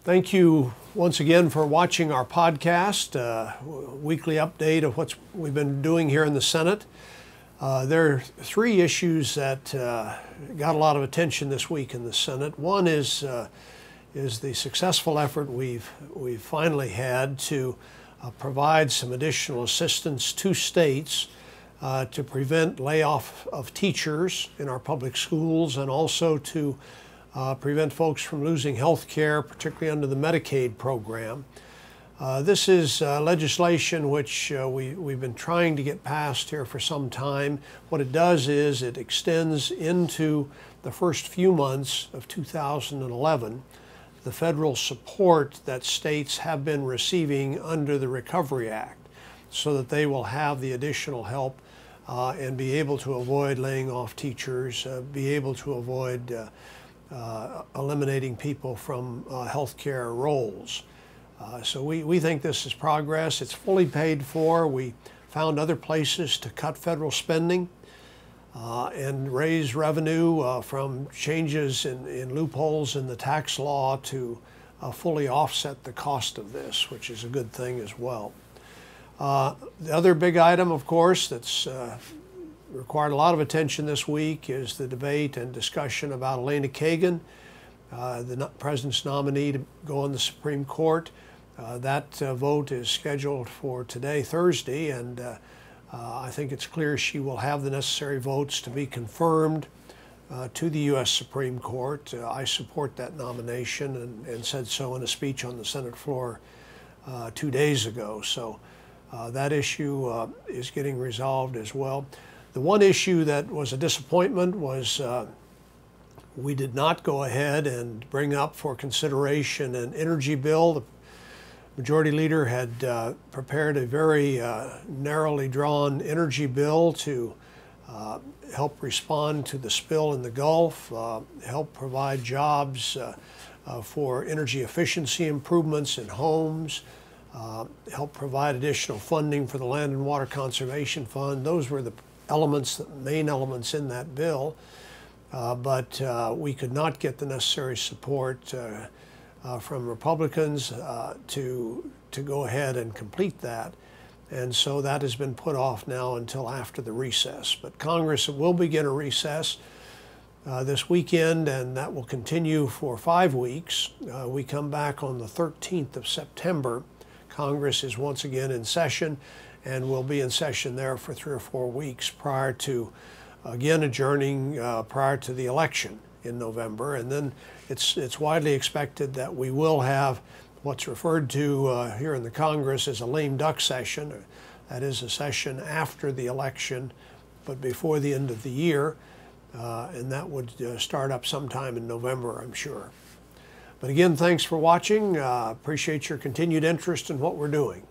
Thank you once again for watching our podcast, weekly update of what we've been doing here in the Senate. There are three issues that got a lot of attention this week in the Senate. One is the successful effort we've finally had to provide some additional assistance to states to prevent layoff of teachers in our public schools, and also to prevent folks from losing health care, particularly under the Medicaid program. This is legislation which we've been trying to get passed here for some time. What it does is it extends into the first few months of 2011 the federal support that states have been receiving under the Recovery Act, so that they will have the additional help and be able to avoid laying off teachers, be able to avoid eliminating people from healthcare roles. So we think this is progress. It's fully paid for. We found other places to cut federal spending and raise revenue from changes in loopholes in the tax law to fully offset the cost of this, which is a good thing as well. The other big item, of course, that's required a lot of attention this week is the debate and discussion about Elena Kagan, the President's nominee to go on the Supreme Court. That vote is scheduled for today, Thursday, and I think it's clear she will have the necessary votes to be confirmed to the U.S. Supreme Court. I support that nomination and said so in a speech on the Senate floor 2 days ago. So that issue is getting resolved as well. The one issue that was a disappointment was we did not go ahead and bring up for consideration an energy bill. The Majority Leader had prepared a very narrowly drawn energy bill to help respond to the spill in the Gulf, help provide jobs for energy efficiency improvements in homes, help provide additional funding for the Land and Water Conservation Fund. Those were the elements, the main elements in that bill, but we could not get the necessary support from Republicans to go ahead and complete that, and so that has been put off now until after the recess. But Congress will begin a recess this weekend, and that will continue for 5 weeks. We come back on the 13th of September. Congress is once again in session, and we'll be in session there for 3 or 4 weeks prior to, again, adjourning prior to the election in November. And then it's widely expected that we will have what's referred to here in the Congress as a lame duck session. That is a session after the election, but before the end of the year, and that would start up sometime in November, I'm sure. But again, thanks for watching. Appreciate your continued interest in what we're doing.